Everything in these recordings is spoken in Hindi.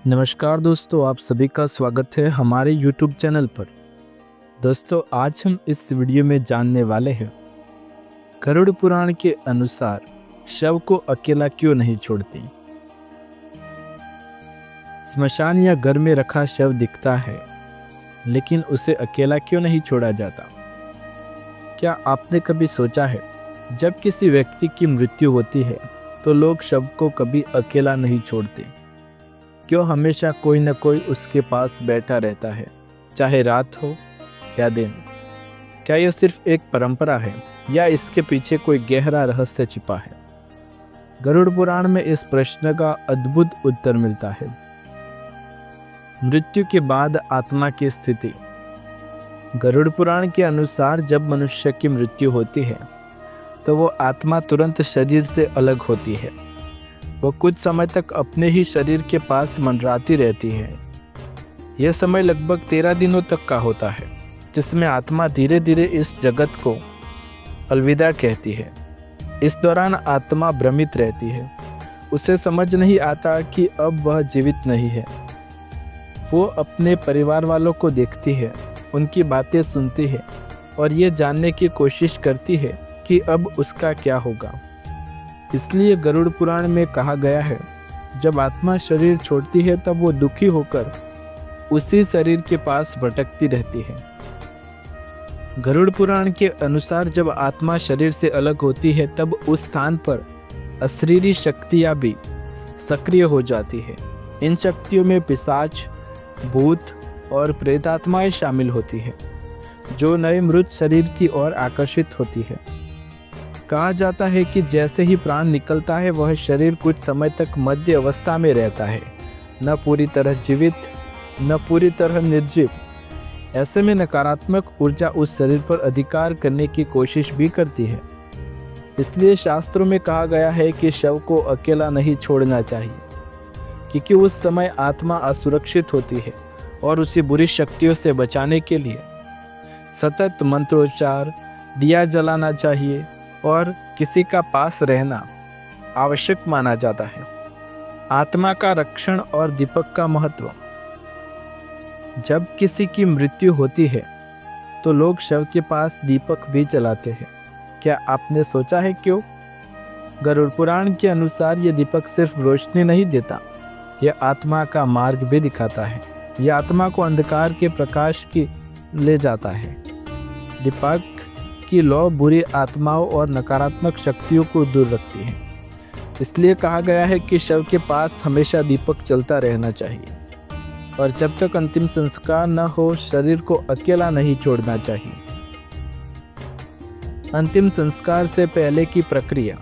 नमस्कार दोस्तों, आप सभी का स्वागत है हमारे YouTube चैनल पर। दोस्तों, आज हम इस वीडियो में जानने वाले हैं गरुड़ पुराण के अनुसार शव को अकेला क्यों नहीं छोड़ते। स्मशान या घर में रखा शव दिखता है, लेकिन उसे अकेला क्यों नहीं छोड़ा जाता। क्या आपने कभी सोचा है, जब किसी व्यक्ति की मृत्यु होती है तो लोग शव को कभी अकेला नहीं छोड़ते। क्यों हमेशा कोई न कोई उसके पास बैठा रहता है, चाहे रात हो या दिन। क्या यह सिर्फ एक परंपरा है या इसके पीछे कोई गहरा रहस्य छिपा है। गरुड़ पुराण में इस प्रश्न का अद्भुत उत्तर मिलता है। मृत्यु के बाद आत्मा की स्थिति। गरुड़ पुराण के अनुसार जब मनुष्य की मृत्यु होती है तो वो आत्मा तुरंत शरीर से अलग होती है। वो कुछ समय तक अपने ही शरीर के पास मंडराती रहती है। यह समय लगभग 13 दिनों तक का होता है, जिसमें आत्मा धीरे धीरे इस जगत को अलविदा कहती है। इस दौरान आत्मा भ्रमित रहती है। उसे समझ नहीं आता कि अब वह जीवित नहीं है। वो अपने परिवार वालों को देखती है, उनकी बातें सुनती है और ये जानने की कोशिश करती है कि अब उसका क्या होगा। इसलिए गरुड़ पुराण में कहा गया है, जब आत्मा शरीर छोड़ती है तब वो दुखी होकर उसी शरीर के पास भटकती रहती है। गरुड़ पुराण के अनुसार जब आत्मा शरीर से अलग होती है तब उस स्थान पर अशरीरी शक्तियां भी सक्रिय हो जाती है। इन शक्तियों में पिशाच, भूत और प्रेतात्माएं शामिल होती है, जो नए मृत शरीर की ओर आकर्षित होती है। कहा जाता है कि जैसे ही प्राण निकलता है वह शरीर कुछ समय तक मध्य अवस्था में रहता है, न पूरी तरह जीवित न पूरी तरह निर्जीव। ऐसे में नकारात्मक ऊर्जा उस शरीर पर अधिकार करने की कोशिश भी करती है। इसलिए शास्त्रों में कहा गया है कि शव को अकेला नहीं छोड़ना चाहिए, क्योंकि उस समय आत्मा असुरक्षित होती है और उसे बुरी शक्तियों से बचाने के लिए सतत मंत्रोच्चार, दिया जलाना चाहिए और किसी का पास रहना आवश्यक माना जाता है। आत्मा का रक्षण और दीपक का महत्व। जब किसी की मृत्यु होती है तो लोग शव के पास दीपक भी जलाते हैं। क्या आपने सोचा है क्यों? गरुड़ पुराण के अनुसार यह दीपक सिर्फ रोशनी नहीं देता, यह आत्मा का मार्ग भी दिखाता है। यह आत्मा को अंधकार के प्रकाश की ले जाता है। दीपक की लौ बुरी आत्माओं और नकारात्मक शक्तियों को दूर रखती है। इसलिए कहा गया है कि शव के पास हमेशा दीपक जलता रहना चाहिए और जब तक अंतिम संस्कार न हो शरीर को अकेला नहीं छोड़ना चाहिए। अंतिम संस्कार से पहले की प्रक्रिया।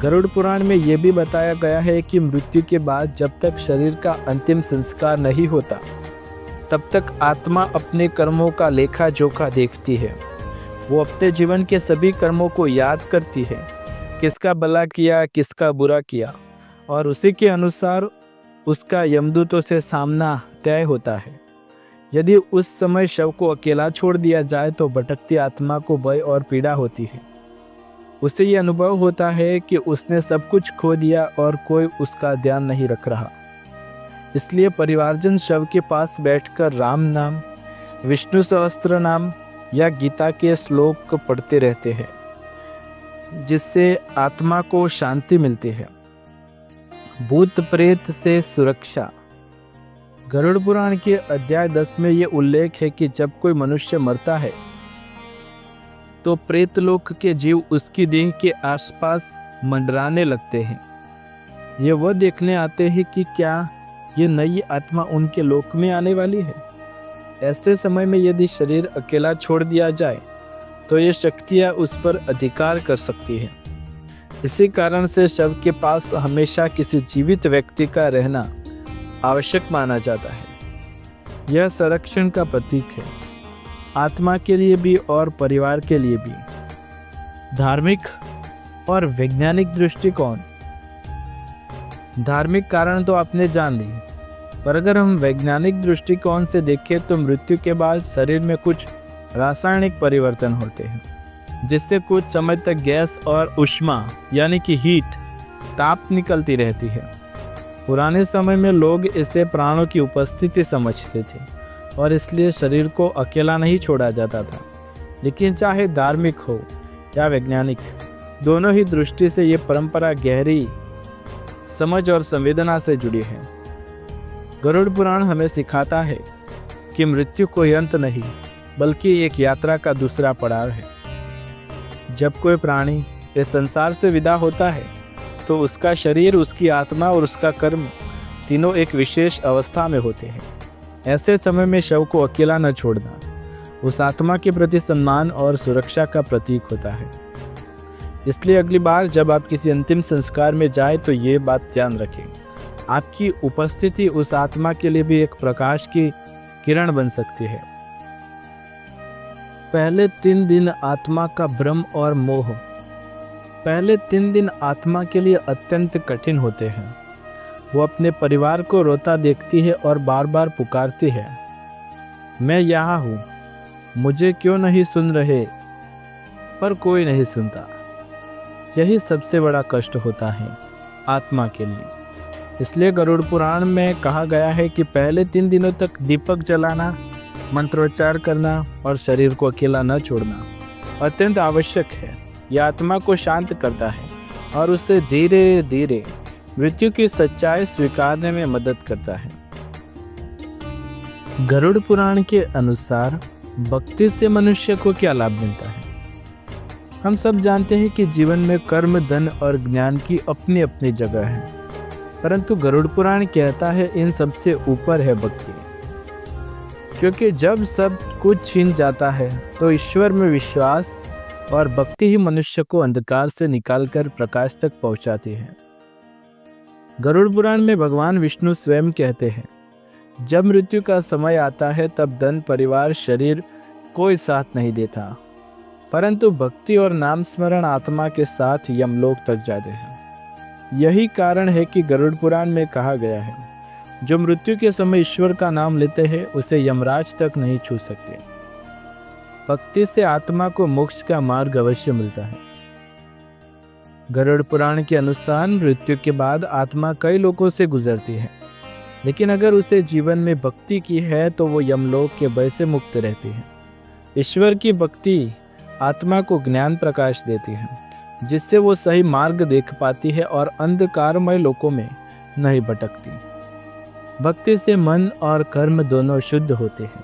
गरुड़ पुराण में यह भी बताया गया है कि मृत्यु के बाद जब तक शरीर का अंतिम संस्कार नहीं होता तब तक आत्मा अपने कर्मों का लेखा जोखा देखती है। वो अपने जीवन के सभी कर्मों को याद करती है, किसका भला किया किसका बुरा किया, और उसी के अनुसार उसका यमदूतों से सामना तय होता है। यदि उस समय शव को अकेला छोड़ दिया जाए तो भटकती आत्मा को भय और पीड़ा होती है। उसे ये अनुभव होता है कि उसने सब कुछ खो दिया और कोई उसका ध्यान नहीं रख रहा। इसलिए परिवारजन शव के पास बैठकर राम नाम, विष्णु सहस्त्र नाम या गीता के श्लोक पढ़ते रहते हैं, जिससे आत्मा को शांति मिलती है। भूत प्रेत से सुरक्षा। गरुड़ पुराण के अध्याय 10 में ये उल्लेख है कि जब कोई मनुष्य मरता है तो प्रेतलोक के जीव उसकी देह के आसपास मंडराने लगते हैं। ये वह देखने आते हैं कि क्या ये नई आत्मा उनके लोक में आने वाली है। ऐसे समय में यदि शरीर अकेला छोड़ दिया जाए तो ये शक्तियाँ उस पर अधिकार कर सकती हैं। इसी कारण से शव के पास हमेशा किसी जीवित व्यक्ति का रहना आवश्यक माना जाता है। यह संरक्षण का प्रतीक है, आत्मा के लिए भी और परिवार के लिए भी। धार्मिक और वैज्ञानिक दृष्टिकोण। धार्मिक कारण तो आपने जान ली, पर अगर हम वैज्ञानिक दृष्टिकोण से देखें तो मृत्यु के बाद शरीर में कुछ रासायनिक परिवर्तन होते हैं, जिससे कुछ समय तक गैस और ऊष्मा यानी कि हीट, ताप निकलती रहती है। पुराने समय में लोग इसे प्राणों की उपस्थिति समझते थे और इसलिए शरीर को अकेला नहीं छोड़ा जाता था। लेकिन चाहे धार्मिक हो या वैज्ञानिक, दोनों ही दृष्टि से ये परंपरा गहरी समझ और संवेदना से जुड़ी है। गरुड़ पुराण हमें सिखाता है कि मृत्यु कोई अंत नहीं, बल्कि एक यात्रा का दूसरा पड़ाव है। जब कोई प्राणी इस संसार से विदा होता है तो उसका शरीर, उसकी आत्मा और उसका कर्म तीनों एक विशेष अवस्था में होते हैं। ऐसे समय में शव को अकेला न छोड़ना उस आत्मा के प्रति सम्मान और सुरक्षा का प्रतीक होता है। इसलिए अगली बार जब आप किसी अंतिम संस्कार में जाएं तो ये बात ध्यान रखें, आपकी उपस्थिति उस आत्मा के लिए भी एक प्रकाश की किरण बन सकती है। पहले 3 दिन आत्मा का भ्रम और मोह। पहले 3 दिन आत्मा के लिए अत्यंत कठिन होते हैं। वो अपने परिवार को रोता देखती है और बार बार पुकारती है, मैं यहाँ हूँ, मुझे क्यों नहीं सुन रहे? पर कोई नहीं सुनता। यही सबसे बड़ा कष्ट होता है आत्मा के लिए। इसलिए गरुड़ पुराण में कहा गया है कि पहले 3 दिनों तक दीपक जलाना, मंत्रोच्चार करना और शरीर को अकेला न छोड़ना अत्यंत आवश्यक है। यह आत्मा को शांत करता है और उससे धीरे धीरे मृत्यु की सच्चाई स्वीकारने में मदद करता है। गरुड़ पुराण के अनुसार भक्ति से मनुष्य को क्या लाभ मिलता है? हम सब जानते हैं कि जीवन में कर्म, धन और ज्ञान की अपनी अपनी जगह है, परंतु गरुड़ पुराण कहता है इन सबसे ऊपर है भक्ति। क्योंकि जब सब कुछ छीन जाता है तो ईश्वर में विश्वास और भक्ति ही मनुष्य को अंधकार से निकालकर प्रकाश तक पहुंचाती है। गरुड़ पुराण में भगवान विष्णु स्वयं कहते हैं, जब मृत्यु का समय आता है तब धन, परिवार, शरीर कोई साथ नहीं देता, परंतु भक्ति और नाम स्मरण आत्मा के साथ यमलोक तक जाते हैं। यही कारण है कि गरुड़ पुराण में कहा गया है, जो मृत्यु के समय ईश्वर का नाम लेते हैं उसे यमराज तक नहीं छू सकते। भक्ति से आत्मा को मोक्ष का मार्ग अवश्य मिलता है। गरुड़ पुराण के अनुसार मृत्यु के बाद आत्मा कई लोगों से गुजरती है, लेकिन अगर उसे जीवन में भक्ति की है तो वो यमलोक के भय से मुक्त रहती है। ईश्वर की भक्ति आत्मा को ज्ञान प्रकाश देती है, जिससे वो सही मार्ग देख पाती है और अंधकारमय लोकों में नहीं भटकती। भक्ति से मन और कर्म दोनों शुद्ध होते हैं।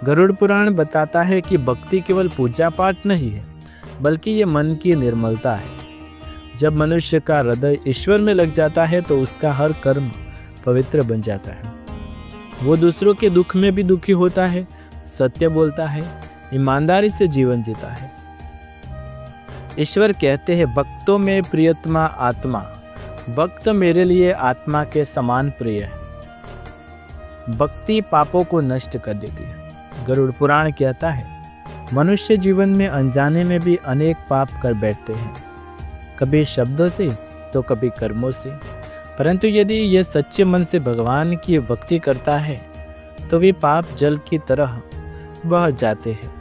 गरुड़ पुराण बताता है कि भक्ति केवल पूजा पाठ नहीं है, बल्कि ये मन की निर्मलता है। जब मनुष्य का हृदय ईश्वर में लग जाता है तो उसका हर कर्म पवित्र बन जाता है। वो दूसरों के दुख में भी दुखी होता है, सत्य बोलता है, ईमानदारी से जीवन जीता है। ईश्वर कहते हैं, भक्तों में प्रियतमा आत्मा, भक्त मेरे लिए आत्मा के समान प्रिय है। भक्ति पापों को नष्ट कर देती है। गरुड़ पुराण कहता है, मनुष्य जीवन में अनजाने में भी अनेक पाप कर बैठते हैं, कभी शब्दों से तो कभी कर्मों से, परंतु यदि ये सच्चे मन से भगवान की भक्ति करता है तो वे पाप जल की तरह बह जाते हैं।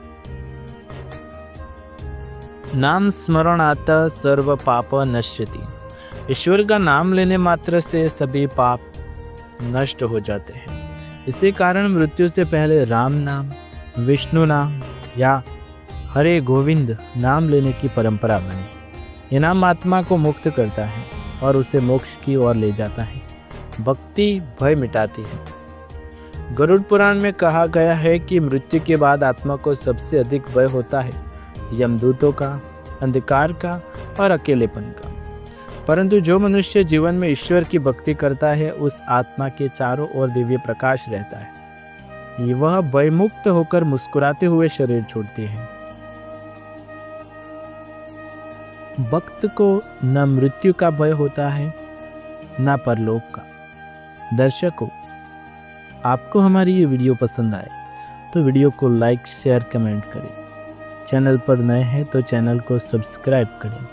नाम स्मरणात् सर्व पाप नश्यति। ईश्वर का नाम लेने मात्र से सभी पाप नष्ट हो जाते हैं। इसी कारण मृत्यु से पहले राम नाम, विष्णु नाम या हरे गोविंद नाम लेने की परंपरा बनी। यह नाम आत्मा को मुक्त करता है और उसे मोक्ष की ओर ले जाता है। भक्ति भय मिटाती है। गरुड़ पुराण में कहा गया है कि मृत्यु के बाद आत्मा को सबसे अधिक भय होता है यमदूतों का, अंधकार का और अकेलेपन का। परंतु जो मनुष्य जीवन में ईश्वर की भक्ति करता है, उस आत्मा के चारों ओर दिव्य प्रकाश रहता है। वह भयमुक्त होकर मुस्कुराते हुए शरीर छोड़ती है। भक्त को न मृत्यु का भय होता है न परलोक का। दर्शकों, आपको हमारी ये वीडियो पसंद आए तो वीडियो को लाइक, शेयर, कमेंट करें। चैनल पर नए हैं तो चैनल को सब्सक्राइब करें।